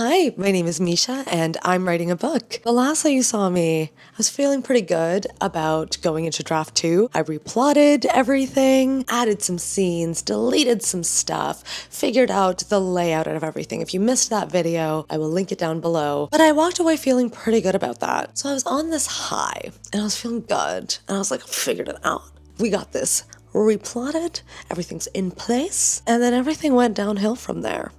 Hi, my name is Misha and I'm writing a book. The last time you saw me, I was feeling pretty good about going into draft 2. I replotted everything, added some scenes, deleted some stuff, figured out the layout of everything. If you missed that video, I will link it down below. But I walked away feeling pretty good about that. So I was on this high and I was feeling good and I was like, figured it out. We got this. Replotted, everything's in place, and then everything went downhill from there.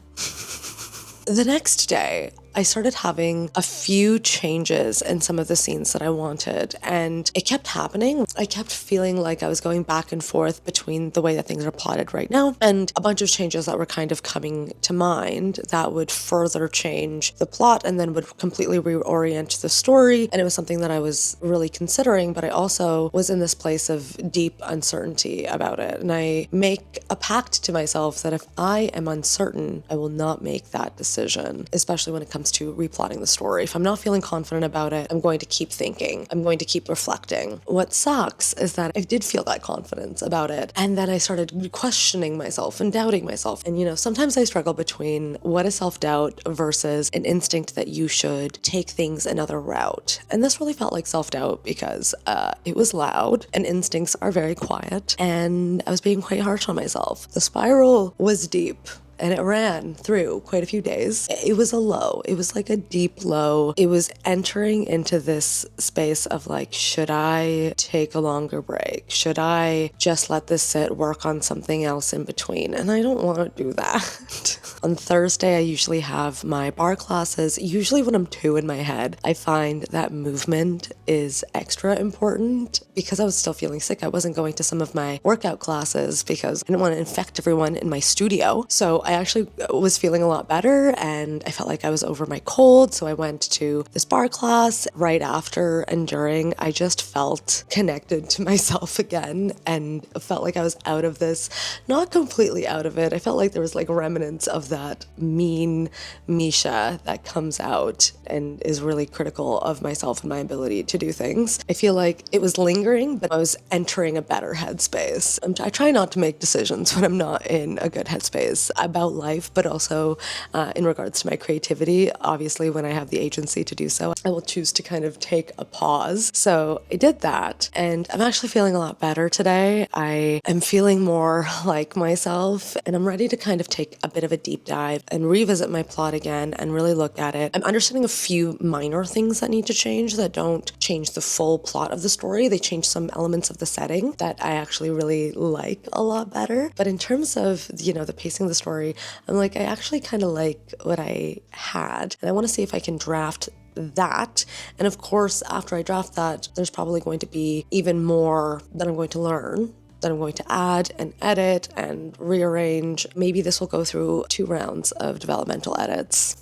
The next day, I started having a few changes in some of the scenes that I wanted, and it kept happening. I kept feeling like I was going back and forth between the way that things are plotted right now and a bunch of changes that were kind of coming to mind that would further change the plot and then would completely reorient the story. And it was something that I was really considering, but I also was in this place of deep uncertainty about it. And I make a pact to myself that if I am uncertain, I will not make that decision, especially when it comes to replotting the story. If I'm not feeling confident about it, I'm going to keep thinking. I'm going to keep reflecting. What sucks is that I did feel that confidence about it. And then I started questioning myself and doubting myself. And sometimes I struggle between what is self-doubt versus an instinct that you should take things another route. And this really felt like self-doubt because it was loud and instincts are very quiet. And I was being quite harsh on myself. The spiral was deep. And it ran through quite a few days. It was a low. It was like a deep low. It was entering into this space of like, should I take a longer break? Should I just let this sit, work on something else in between? And I don't want to do that. On Thursday, I usually have my bar classes. Usually when I'm too in my head, I find that movement is extra important. Because I was still feeling sick, I wasn't going to some of my workout classes because I didn't want to infect everyone in my studio. So I actually was feeling a lot better and I felt like I was over my cold. So I went to this bar class right after and during. I just felt connected to myself again and felt like I was out of this, not completely out of it. I felt like there was like remnants of that mean Misha that comes out and is really critical of myself and my ability to do things. I feel like it was lingering, but I was entering a better headspace. I try not to make decisions when I'm not in a good headspace about life, but also in regards to my creativity. Obviously, when I have the agency to do so, I will choose to kind of take a pause. So I did that, and I'm actually feeling a lot better today. I am feeling more like myself, and I'm ready to kind of take a bit of a deep dive and revisit my plot again and really look at it. I'm understanding a few minor things that need to change that don't change the full plot of the story. They change some elements of the setting that I actually really like a lot better. But in terms of, the pacing of the story, I'm like, I actually kind of like what I had. And I want to see if I can draft that. And of course, after I draft that, there's probably going to be even more that I'm going to learn, that I'm going to add and edit and rearrange. Maybe this will go through 2 rounds of developmental edits.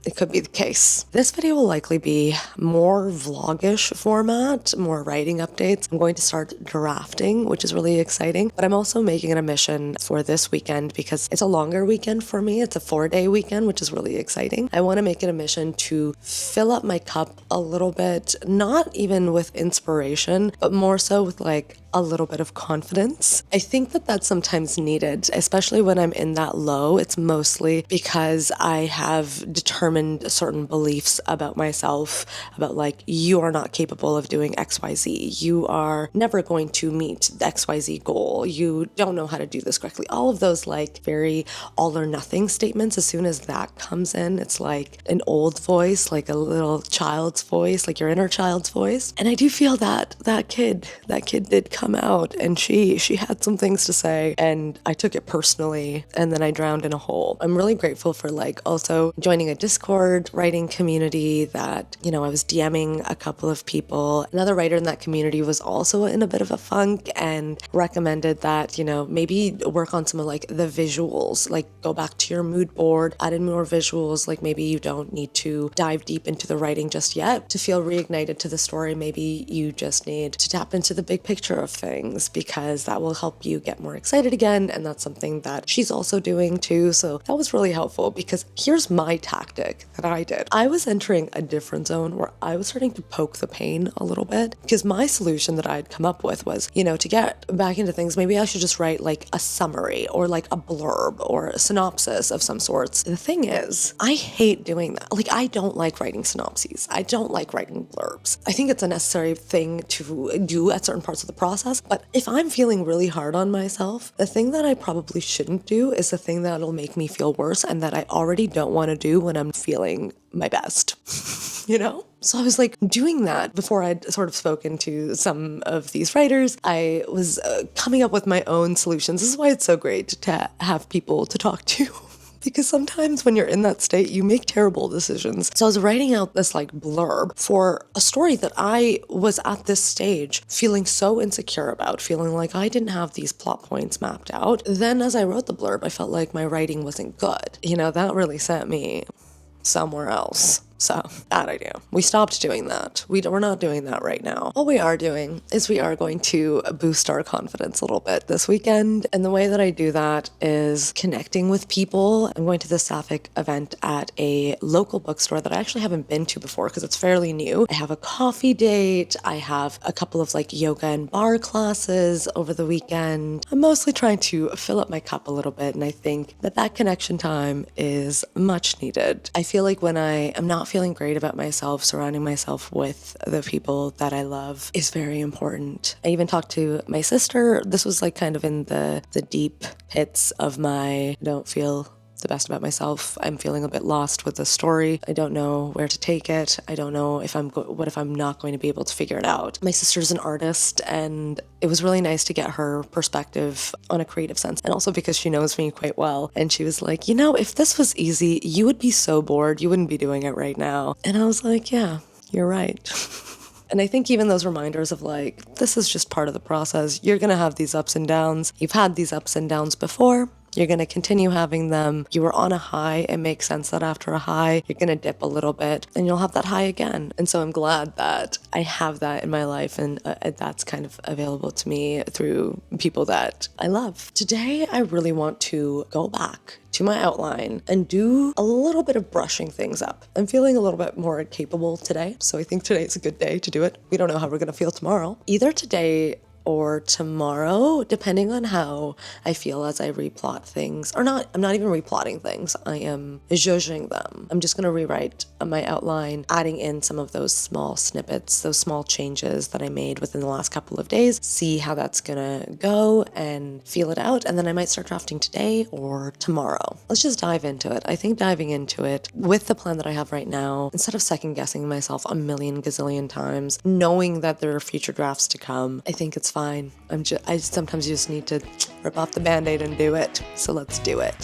It could be the case. This video will likely be more vlogish format, more writing updates. I'm going to start drafting, which is really exciting, but I'm also making it a mission for this weekend because it's a longer weekend for me. It's a 4-day weekend, which is really exciting. I want to make it a mission to fill up my cup a little bit, not even with inspiration, but more so with like a little bit of confidence. I think that that's sometimes needed, especially when I'm in that low. It's mostly because I have determined certain beliefs about myself, about like, you are not capable of doing XYZ. You are never going to meet the XYZ goal. You don't know how to do this correctly. All of those like very all or nothing statements, as soon as that comes in, it's like an old voice, like a little child's voice, like your inner child's voice. And I do feel that that kid did come out and she had some things to say and I took it personally and then I drowned in a hole. I'm really grateful for like also joining a Discord writing community that, I was DMing a couple of people. Another writer in that community was also in a bit of a funk and recommended that, maybe work on some of like the visuals, like go back to your mood board, add in more visuals. Like maybe you don't need to dive deep into the writing just yet to feel reignited to the story. Maybe you just need to tap into the big picture of things, because that will help you get more excited again. And that's something that she's also doing too. So that was really helpful, because here's my tactic that I did. I was entering a different zone where I was starting to poke the pain a little bit, because my solution that I'd come up with was, to get back into things, maybe I should just write like a summary or like a blurb or a synopsis of some sorts. The thing is, I hate doing that. Like, I don't like writing synopses. I don't like writing blurbs. I think it's a necessary thing to do at certain parts of the process. But if I'm feeling really hard on myself, the thing that I probably shouldn't do is the thing that'll make me feel worse and that I already don't want to do when I'm feeling my best, So I was like doing that before I'd sort of spoken to some of these writers. I was coming up with my own solutions. This is why it's so great to have people to talk to. Because sometimes when you're in that state, you make terrible decisions. So I was writing out this like blurb for a story that I was at this stage feeling so insecure about, feeling like I didn't have these plot points mapped out. Then as I wrote the blurb, I felt like my writing wasn't good. That really sent me somewhere else. So, bad idea. We stopped doing that. We're not doing that right now. What we are doing is we are going to boost our confidence a little bit this weekend. And the way that I do that is connecting with people. I'm going to the Sapphic event at a local bookstore that I actually haven't been to before because it's fairly new. I have a coffee date. I have a couple of like yoga and bar classes over the weekend. I'm mostly trying to fill up my cup a little bit. And I think that connection time is much needed. I feel like when I am not feeling great about myself, surrounding myself with the people that I love is very important. I even talked to my sister. This was like kind of in the deep pits of my don't feel the best about myself. I'm feeling a bit lost with the story. I don't know where to take it. I don't know if what if I'm not going to be able to figure it out. My sister's an artist, and it was really nice to get her perspective on a creative sense, and also because she knows me quite well. And she was like, if this was easy, you would be so bored. You wouldn't be doing it right now. And I was like, yeah, you're right. And I think even those reminders of like, this is just part of the process. You're going to have these ups and downs. You've had these ups and downs before. You're going to continue having them. You were on a high. It makes sense that after a high, you're going to dip a little bit and you'll have that high again. And so I'm glad that I have that in my life, and that's kind of available to me through people that I love. Today, I really want to go back to my outline and do a little bit of brushing things up. I'm feeling a little bit more capable today. So I think today is a good day to do it. We don't know how we're going to feel tomorrow. Either today or tomorrow, depending on how I feel as I replot things. Or not, I'm not even replotting things. I am zhuzhing them. I'm just going to rewrite my outline, adding in some of those small snippets, those small changes that I made within the last couple of days, see how that's going to go and feel it out. And then I might start drafting today or tomorrow. Let's just dive into it. I think diving into it with the plan that I have right now, instead of second guessing myself a million gazillion times, knowing that there are future drafts to come, I think it's fine. I sometimes just need to rip off the Band-Aid and do it. So let's do it.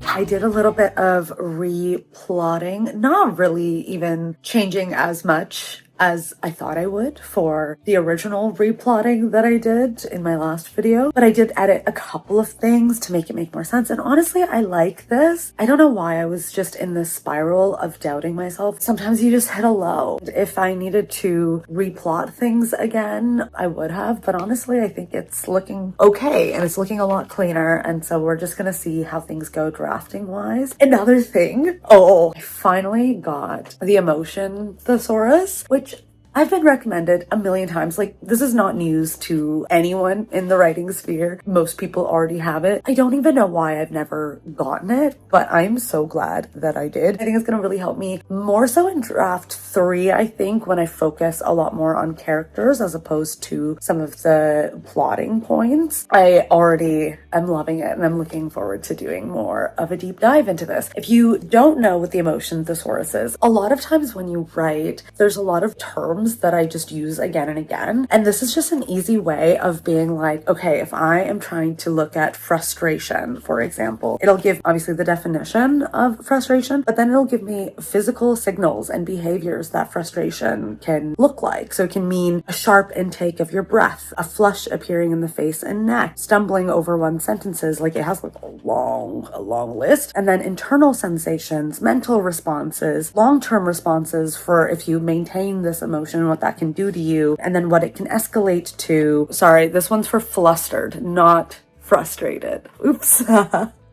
I did a little bit of replotting, not really even changing as much as I thought I would for the original replotting that I did in my last video. But I did edit a couple of things to make it make more sense. And honestly, I like this. I don't know why I was just in this spiral of doubting myself. Sometimes you just hit a low. If I needed to replot things again, I would have. But honestly, I think it's looking okay. And it's looking a lot cleaner. And so we're just going to see how things go drafting wise. Another thing. I finally got the emotion thesaurus, which I've been recommended a million times. Like, this is not news to anyone in the writing sphere. Most people already have it. I don't even know why I've never gotten it, but I'm so glad that I did. I think it's going to really help me more so in draft 3, I think, when I focus a lot more on characters as opposed to some of the plotting points. I already am loving it, and I'm looking forward to doing more of a deep dive into this. If you don't know what the emotion thesaurus is, a lot of times when you write, there's a lot of terms terms that I just use again and again. And this is just an easy way of being like, okay, if I am trying to look at frustration, for example, it'll give obviously the definition of frustration, but then it'll give me physical signals and behaviors that frustration can look like. So it can mean a sharp intake of your breath, a flush appearing in the face and neck, stumbling over one's sentences, like it has like a long list, and then internal sensations, mental responses, long-term responses for if you maintain this emotion, what that can do to you, and then what it can escalate to. Sorry, this one's for flustered, not frustrated. Oops.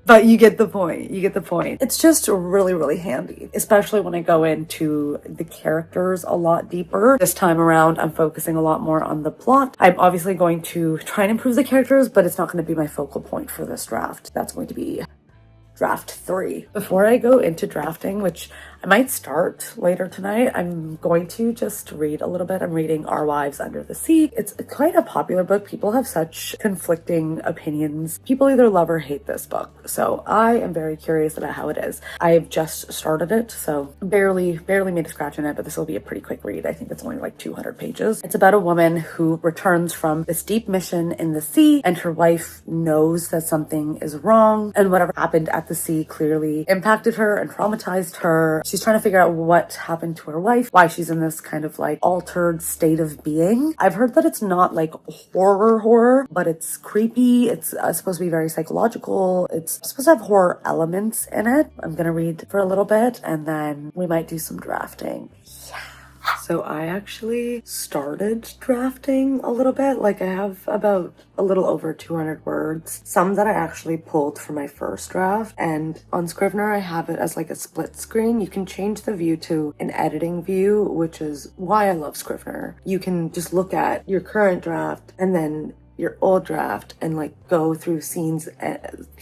But you get the point. You get the point. It's just really, really handy, especially when I go into the characters a lot deeper. This time around, I'm focusing a lot more on the plot. I'm obviously going to try and improve the characters, but it's not going to be my focal point for this draft. That's going to be draft 3. Before I go into drafting, which I might start later tonight, I'm going to just read a little bit. I'm reading Our Wives Under the Sea. It's quite a popular book. People have such conflicting opinions. People either love or hate this book. So I am very curious about how it is. I've just started it, so barely made a scratch in it, but this will be a pretty quick read. I think it's only like 200 pages. It's about a woman who returns from this deep mission in the sea, and her wife knows that something is wrong, and whatever happened at the sea clearly impacted her and traumatized her. She's trying to figure out what happened to her wife, why she's in this kind of like altered state of being. I've heard that it's not like horror, but it's creepy. It's supposed to be very psychological. It's supposed to have horror elements in it. I'm gonna read for a little bit and then we might do some drafting. So I actually started drafting a little bit. Like I have about a little over 200 words. Some that I actually pulled from my first draft. And on Scrivener, I have it as like a split screen. You can change the view to an editing view, which is why I love Scrivener. You can just look at your current draft and then your old draft and like go through scenes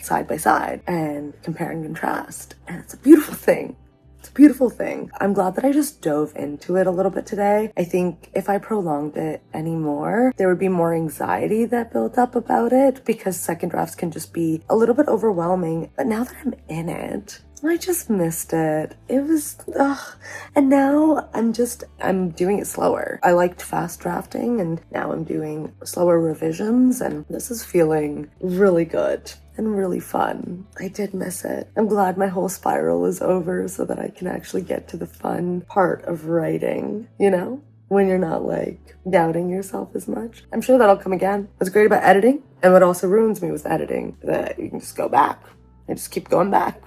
side by side and compare and contrast. And it's a beautiful thing. It's a beautiful thing. I'm glad that I just dove into it a little bit today. I think if I prolonged it anymore, there would be more anxiety that built up about it because second drafts can just be a little bit overwhelming. But now that I'm in it, I just missed it. It was, and now I'm doing it slower. I liked fast drafting and now I'm doing slower revisions and this is feeling really good and really fun. I did miss it. I'm glad my whole spiral is over so that I can actually get to the fun part of writing, you know? When you're not like doubting yourself as much. I'm sure that'll come again. What's great about editing and what also ruins me with editing, that you can just go back and just keep going back.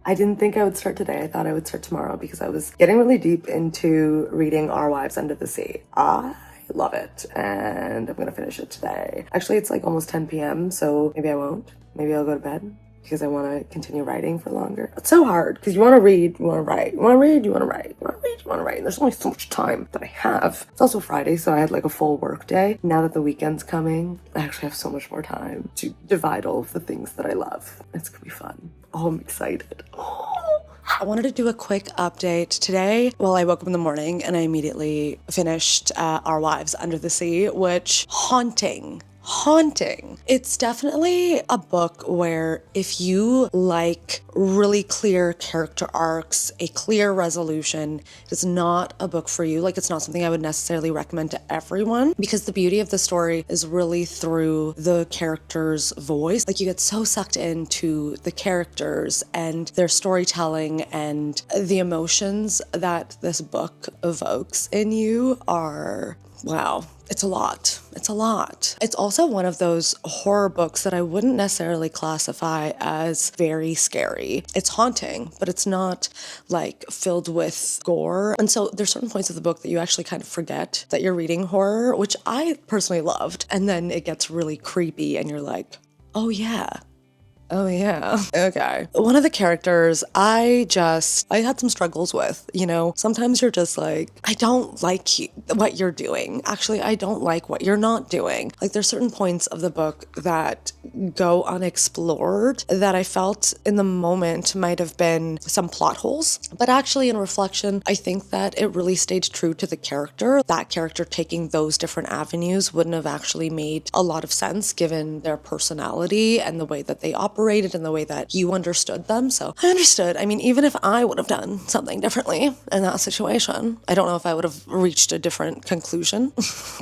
I didn't think I would start today. I thought I would start tomorrow because I was getting really deep into reading Our Wives Under the Sea. I love it and I'm gonna finish it today. Actually, it's like almost 10 p.m. so maybe I won't. Maybe I'll go to bed because I want to continue writing for longer. It's so hard because you want to read, you want to write, you want to read, you want to write, you want to read, you want to write. And there's only so much time that I have. It's also Friday, so I had like a full work day. Now that the weekend's coming, I actually have so much more time to divide all of the things that I love. It's gonna be fun. Oh, I'm excited. I wanted to do a quick update today. Well, I woke up in the morning and I immediately finished Our Wives Under the Sea, which haunting. It's definitely a book where if you like really clear character arcs, a clear resolution, it's not a book for you. Like, it's not something I would necessarily recommend to everyone because the beauty of the story is really through the character's voice. Like, you get so sucked into the characters and their storytelling, and the emotions that this book evokes in you are, wow. It's a lot. It's also one of those horror books that I wouldn't necessarily classify as very scary. It's haunting, but it's not like filled with gore. And so there's certain points of the book that you actually kind of forget that you're reading horror, which I personally loved. And then it gets really creepy and you're like, oh yeah, okay. One of the characters I had some struggles with, you know. Sometimes you're just like, I don't like what you're doing. Actually, I don't like what you're not doing. Like, there's certain points of the book that go unexplored that I felt in the moment might have been some plot holes. But actually, in reflection, I think that it really stayed true to the character. That character taking those different avenues wouldn't have actually made a lot of sense given their personality and the way that they operate. operated and the way that you understood them. So I understood. I mean, even if I would have done something differently in that situation, I don't know if I would have reached a different conclusion,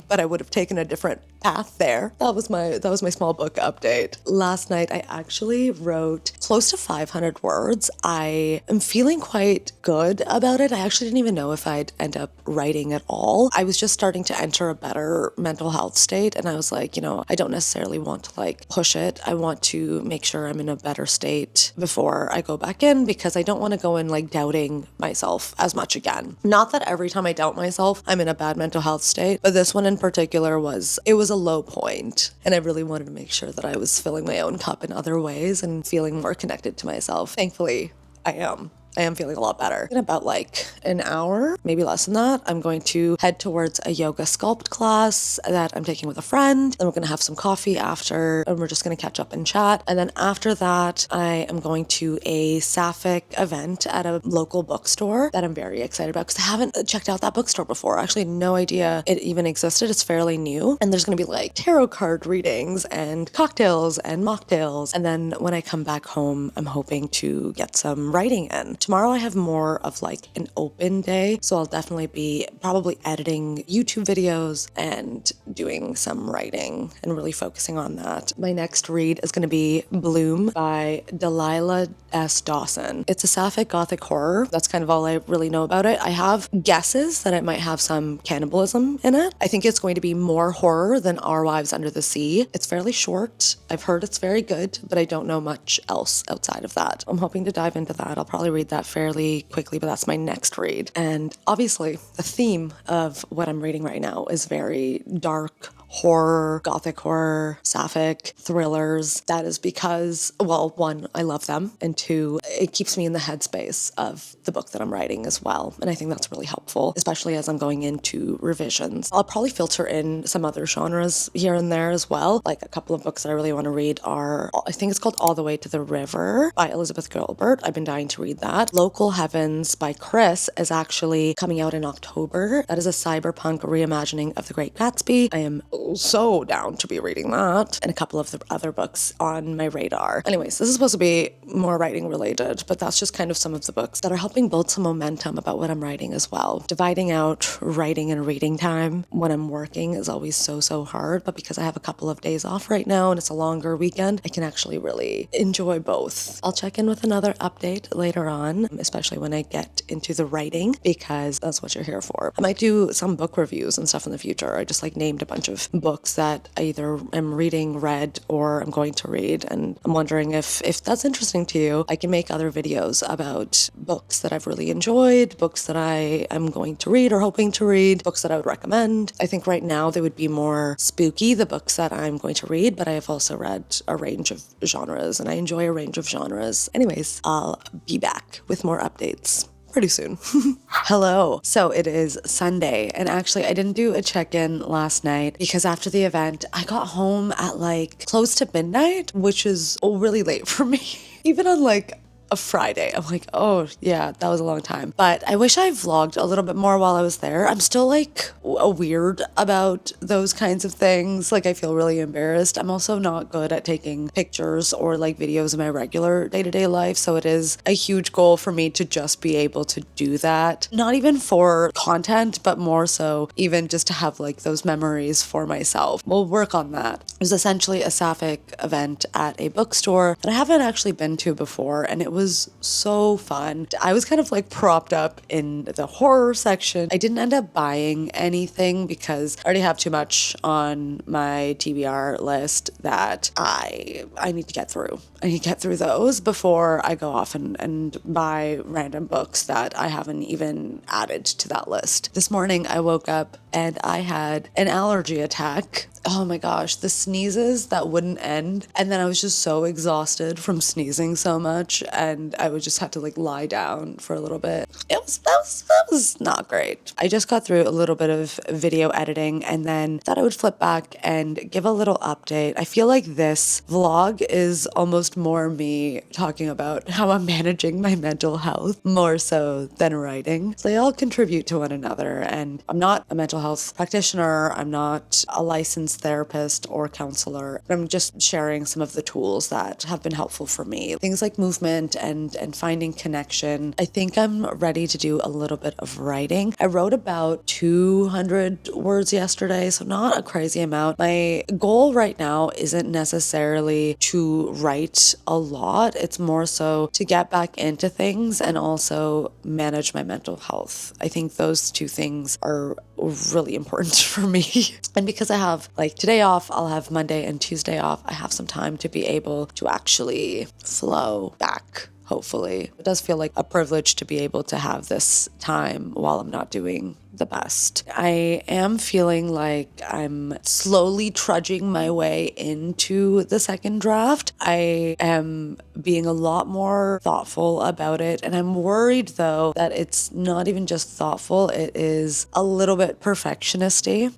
but I would have taken a different path there. That was my small book update. Last night I actually wrote close to 500 words. I am feeling quite good about it. I actually didn't even know if I'd end up writing at all. I was just starting to enter a better mental health state, and I was like, I don't necessarily want to like push it. I want to make sure I'm in a better state before I go back in, because I don't want to go in like doubting myself as much again. Not that every time I doubt myself, I'm in a bad mental health state, but this one in particular was a low point, and I really wanted to make sure that I was filling my own cup in other ways and feeling more connected to myself. Thankfully, I am feeling a lot better. In about like an hour, maybe less than that, I'm going to head towards a yoga sculpt class that I'm taking with a friend. Then we're going to have some coffee after, and we're just going to catch up and chat. And then after that, I am going to a sapphic event at a local bookstore that I'm very excited about, because I haven't checked out that bookstore before. I actually had no idea it even existed. It's fairly new. And there's going to be like tarot card readings and cocktails and mocktails. And then when I come back home, I'm hoping to get some writing in. Tomorrow I have more of like an open day, so I'll definitely be probably editing YouTube videos and doing some writing and really focusing on that. My next read is going to be Bloom by Delilah S. Dawson. It's a sapphic gothic horror. That's kind of all I really know about it. I have guesses that it might have some cannibalism in it. I think it's going to be more horror than Our Wives Under the Sea. It's fairly short. I've heard it's very good, but I don't know much else outside of that. I'm hoping to dive into that. I'll probably read that fairly quickly, but that's my next read. And obviously, the theme of what I'm reading right now is very dark horror, gothic horror, sapphic thrillers. That is because, well, one, I love them, and two, it keeps me in the headspace of the book that I'm writing as well. And I think that's really helpful, especially as I'm going into revisions. I'll probably filter in some other genres here and there as well. Like a couple of books that I really want to read are, I think it's called All the Way to the River by Elizabeth Gilbert. I've been dying to read that. Local Heavens by Chris is actually coming out in October. That is a cyberpunk reimagining of The Great Gatsby. I am so down to be reading that, and a couple of the other books on my radar. Anyways, this is supposed to be more writing related, but that's just kind of some of the books that are helping build some momentum about what I'm writing as well. Dividing out writing and reading time when I'm working is always so hard, but because I have a couple of days off right now and it's a longer weekend, I can actually really enjoy both. I'll check in with another update later on, especially when I get into the writing, because that's what you're here for. I might do some book reviews and stuff in the future. I just like named a bunch of books that I either am reading, read, or I'm going to read, and I'm wondering if that's interesting to you. I can make other videos about books that I've really enjoyed, books that I am going to read or hoping to read, books that I would recommend. I think right now they would be more spooky, the books that I'm going to read, but I have also read a range of genres, and I enjoy a range of genres. Anyways, I'll be back with more updates pretty soon. Hello. So it is Sunday, and actually I didn't do a check-in last night because after the event I got home at like close to midnight, which is really late for me. Even on like a Friday, I'm like, oh yeah, that was a long time. But I wish I vlogged a little bit more while I was there. I'm still like weird about those kinds of things. Like I feel really embarrassed. I'm also not good at taking pictures or like videos of my regular day-to-day life. So it is a huge goal for me to just be able to do that. Not even for content, but more so even just to have like those memories for myself. We'll work on that. It was essentially a sapphic event at a bookstore that I haven't actually been to before, and it was so fun. I was kind of like propped up in the horror section. I didn't end up buying anything because I already have too much on my TBR list that I need to get through. I need to get through those before I go off and buy random books that I haven't even added to that list. This morning I woke up and I had an allergy attack. Oh my gosh, the sneezes that wouldn't end. And then I was just so exhausted from sneezing so much, and I would just have to like lie down for a little bit. That was not great. I just got through a little bit of video editing and then thought I would flip back and give a little update. I feel like this vlog is almost more me talking about how I'm managing my mental health more so than writing. So they all contribute to one another, and I'm not a mental health practitioner. I'm not a licensed licensed therapist or counselor. I'm just sharing some of the tools that have been helpful for me. Things like movement and finding connection. I think I'm ready to do a little bit of writing. I wrote about 200 words yesterday, so not a crazy amount. My goal right now isn't necessarily to write a lot. It's more so to get back into things and also manage my mental health. I think those two things are really important for me. And because I have like today off, I'll have Monday and Tuesday off. I have some time to be able to actually flow back. Hopefully. It does feel like a privilege to be able to have this time while I'm not doing the best. I am feeling like I'm slowly trudging my way into the second draft. I am being a lot more thoughtful about it. And I'm worried though that it's not even just thoughtful, it is a little bit perfectionisty.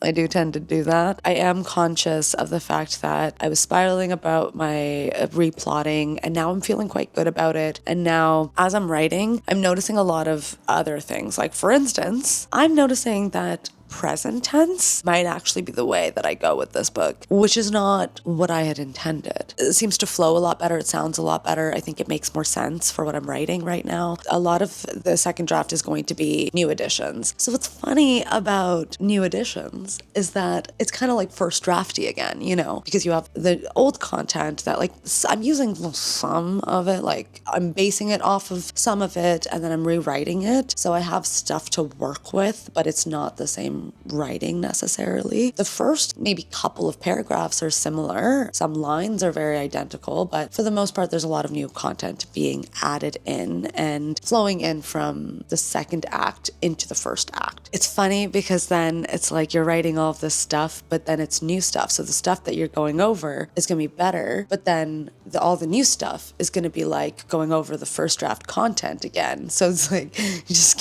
I do tend to do that. I am conscious of the fact that I was spiraling about my replotting and now I'm feeling quite good about it. And now as I'm writing, I'm noticing a lot of other things. Like for instance, I'm noticing that present tense might actually be the way that I go with this book, which is not what I had intended. It seems to flow a lot better. It sounds a lot better. I think it makes more sense for what I'm writing right now. A lot of the second draft is going to be new additions. So what's funny about new additions is that it's kind of like first drafty again, because you have the old content that like I'm using some of it, like I'm basing it off of some of it and then I'm rewriting it. So I have stuff to work with, but it's not the same writing necessarily. The first maybe couple of paragraphs are similar. Some lines are very identical, but for the most part, there's a lot of new content being added in and flowing in from the second act into the first act. It's funny because then it's like you're writing all of this stuff, but then it's new stuff. So the stuff that you're going over is going to be better, but then all the new stuff is going to be like going over the first draft content again. So it's like you just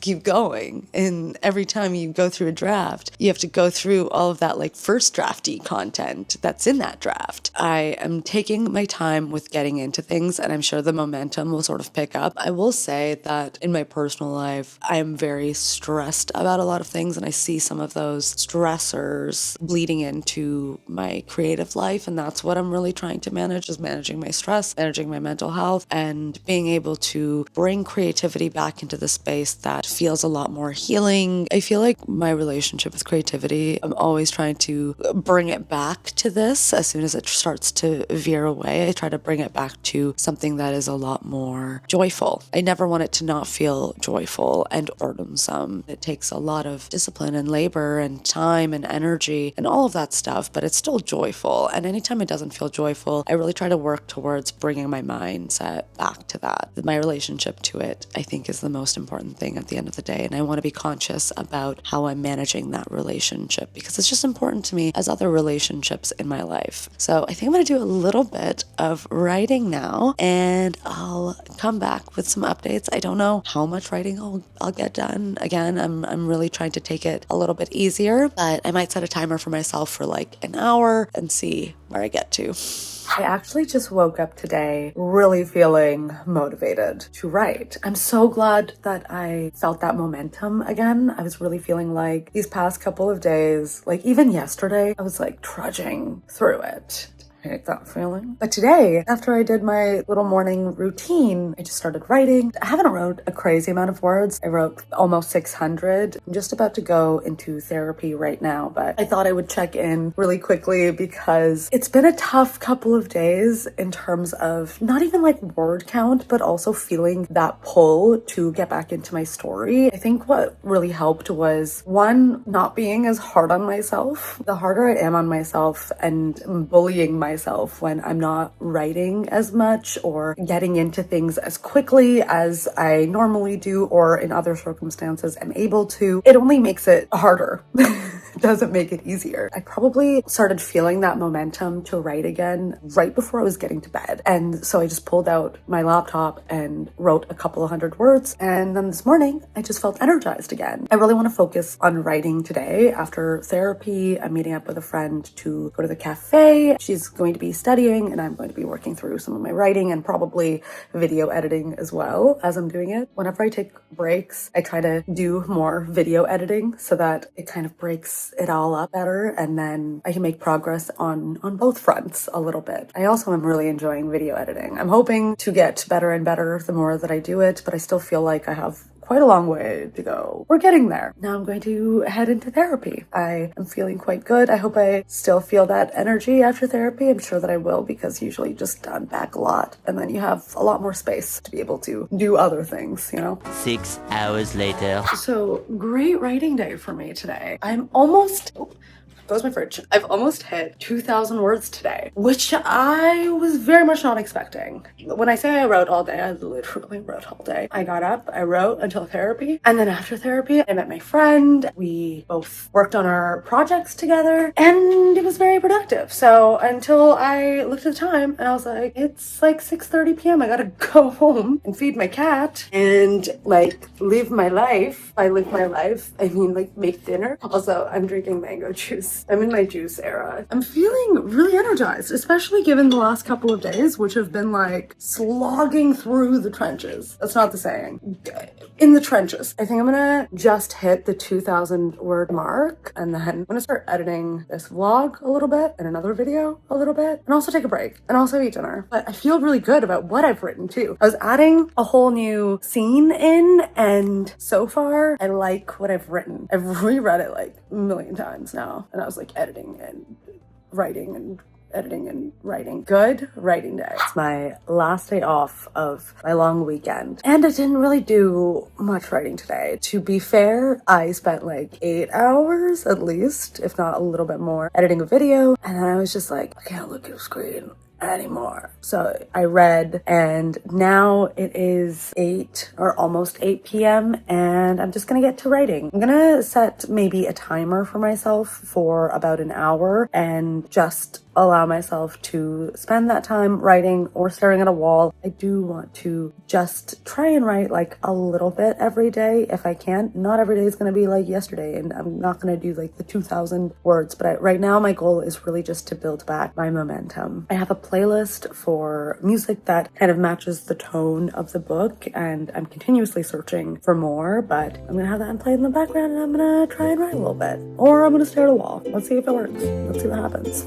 keep going, and every time you go through a draft, you have to go through all of that like first drafty content that's in that draft. I am taking my time with getting into things, and I'm sure the momentum will sort of pick up. I will say that in my personal life, I am very stressed about a lot of things, and I see some of those stressors bleeding into my creative life, and that's what I'm really trying to manage, is managing my stress, managing my mental health, and being able to bring creativity back into the space that feels a lot more healing. I feel like my relationship with creativity, I'm always trying to bring it back to this. As soon as it starts to veer away, I try to bring it back to something that is a lot more joyful. I never want it to not feel joyful and burdensome. It takes a lot of discipline and labor and time and energy and all of that stuff, but it's still joyful. And anytime it doesn't feel joyful, I really try to work towards bringing my mindset back to that. My relationship to it, I think, is the most important thing at the end of the day. And I want to be conscious about how I'm managing that relationship because it's just important to me as other relationships in my life. So I think I'm going to do a little bit of writing now, and I'll come back with some updates. I don't know how much writing I'll get done. Again, I'm really trying to take it a little bit easier, but I might set a timer for myself for like an hour and see where I get to. I actually just woke up today really feeling motivated to write. I'm so glad that I felt that momentum again. I was really feeling like these past couple of days, like even yesterday, I was like trudging through it. I hate that feeling. But today, after I did my little morning routine, I just started writing. I haven't wrote a crazy amount of words. I wrote almost 600. I'm just about to go into therapy right now, but I thought I would check in really quickly because it's been a tough couple of days in terms of not even like word count, but also feeling that pull to get back into my story. I think what really helped was, one, not being as hard on myself. The harder I am on myself and bullying myself when I'm not writing as much or getting into things as quickly as I normally do or in other circumstances I'm able to, it only makes it harder. It doesn't make it easier. I probably started feeling that momentum to write again right before I was getting to bed. And so I just pulled out my laptop and wrote a couple of hundred words. And then this morning, I just felt energized again. I really want to focus on writing today. After therapy, I'm meeting up with a friend to go to the cafe. She's going to be studying and I'm going to be working through some of my writing and probably video editing as well as I'm doing it. Whenever I take breaks, I try to do more video editing so that it kind of breaks mix it all up better, and then I can make progress on both fronts a little bit. I also am really enjoying video editing. I'm hoping to get better and better the more that I do it, but I still feel like I have quite a long way to go. We're getting there. Now I'm going to head into therapy. I am feeling quite good. I hope I still feel that energy after therapy. I'm sure that I will, because usually you just unpack a lot and then you have a lot more space to be able to do other things, you know? 6 hours later. So great writing day for me today. I'm almost... goes my fridge. I've almost hit 2,000 words today, which I was very much not expecting. When I say I wrote all day, I literally wrote all day. I got up, I wrote until therapy, and then after therapy, I met my friend. We both worked on our projects together, and it was very productive. So until I looked at the time, and I was like, it's like 6:30 p.m. I gotta go home and feed my cat and like live my life. By live my life, I mean like make dinner. Also, I'm drinking mango juice. I'm in my juice era. I'm feeling really energized, especially given the last couple of days, which have been like slogging through the trenches. That's not the saying. In the trenches. I think I'm gonna just hit the 2,000 word mark, and then I'm gonna start editing this vlog a little bit and another video a little bit, and also take a break and also eat dinner. But I feel really good about what I've written too. I was adding a whole new scene in, and so far I like what I've written. I've reread it like a million times now, and I was like editing and writing and editing and writing. Good writing day. It's my last day off of my long weekend, and I didn't really do much writing today. To be fair, I spent like 8 hours at least, if not a little bit more, editing a video, and then I was just like, I can't look at a screen anymore. So I read, and now it is 8 or almost 8 p.m. and I'm just gonna get to writing. I'm gonna set maybe a timer for myself for about an hour and just allow myself to spend that time writing or staring at a wall. I do want to just try and write like a little bit every day if I can. Not every day is going to be like yesterday, and I'm not going to do like the 2,000 words, but right now my goal is really just to build back my momentum. I have a playlist for music that kind of matches the tone of the book, and I'm continuously searching for more, but I'm going to have that played in the background, and I'm going to try and write a little bit. Or I'm going to stare at a wall. Let's see if it works. Let's see what happens.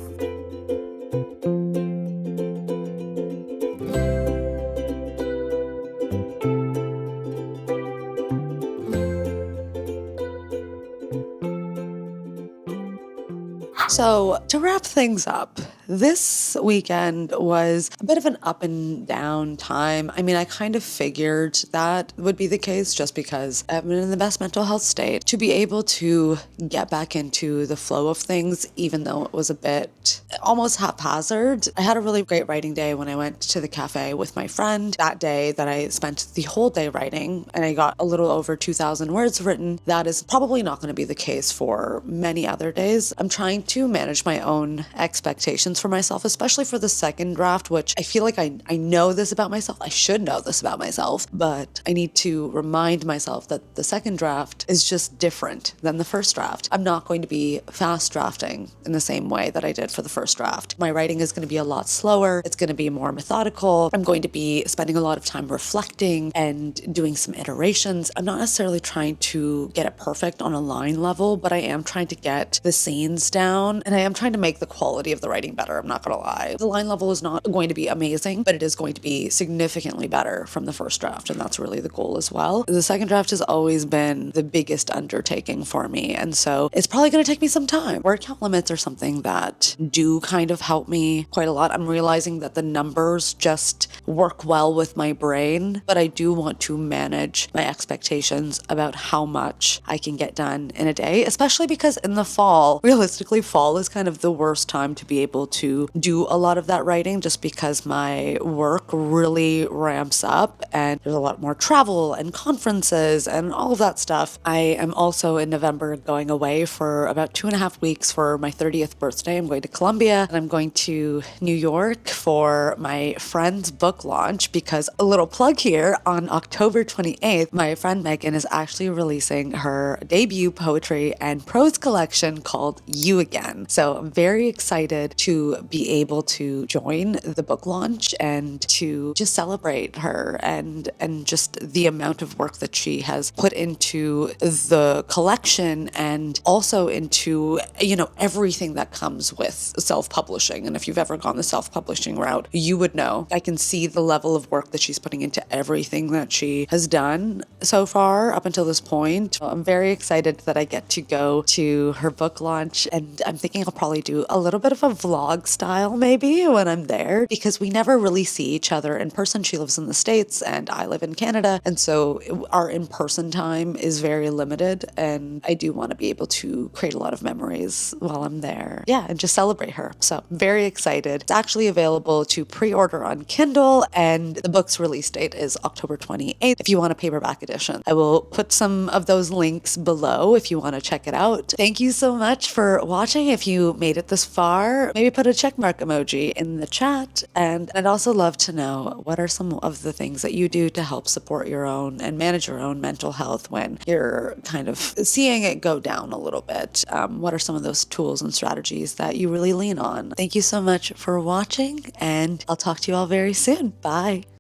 So, to wrap things up, this weekend was a bit of an up and down time. I mean, I kind of figured that would be the case just because I've been in the best mental health state. To be able to get back into the flow of things, even though it was a bit almost haphazard. I had a really great writing day when I went to the cafe with my friend. That day that I spent the whole day writing, and I got a little over 2,000 words written. That is probably not going to be the case for many other days. I'm trying to manage my own expectations for myself, especially for the second draft, which I feel like I know this about myself. I should know this about myself, but I need to remind myself that the second draft is just different than the first draft. I'm not going to be fast drafting in the same way that I did for the first draft. My writing is going to be a lot slower. It's going to be more methodical. I'm going to be spending a lot of time reflecting and doing some iterations. I'm not necessarily trying to get it perfect on a line level, but I am trying to get the scenes down, and I am trying to make the quality of the writing better. I'm not gonna lie. The line level is not going to be amazing, but it is going to be significantly better from the first draft, and that's really the goal as well. The second draft has always been the biggest undertaking for me, and so it's probably gonna take me some time. Word count limits are something that do kind of help me quite a lot. I'm realizing that the numbers just work well with my brain, but I do want to manage my expectations about how much I can get done in a day, especially because in the fall, realistically, fall is kind of the worst time to be able to do a lot of that writing, just because my work really ramps up and there's a lot more travel and conferences and all of that stuff. I am also in November going away for about 2.5 weeks for my 30th birthday. I'm going to Colombia, and I'm going to New York for my friend's book launch, because a little plug here, on October 28th, my friend Megan is actually releasing her debut poetry and prose collection called You Again. So I'm very excited to to be able to join the book launch and to just celebrate her and just the amount of work that she has put into the collection and also into, everything that comes with self-publishing. And if you've ever gone the self-publishing route, you would know. I can see the level of work that she's putting into everything that she has done so far up until this point. I'm very excited that I get to go to her book launch, and I'm thinking I'll probably do a little bit of a vlog style maybe when I'm there, because we never really see each other in person. She lives in the States and I live in Canada, and so our in-person time is very limited, and I do want to be able to create a lot of memories while I'm there. Yeah, and just celebrate her. So I'm very excited. It's actually available to pre-order on Kindle, and the book's release date is October 28th if you want a paperback edition. I will put some of those links below if you want to check it out. Thank you so much for watching. If you made it this far, maybe put a checkmark emoji in the chat. And I'd also love to know, what are some of the things that you do to help support your own and manage your own mental health when you're kind of seeing it go down a little bit? What are some of those tools and strategies that you really lean on? Thank you so much for watching, and I'll talk to you all very soon. Bye.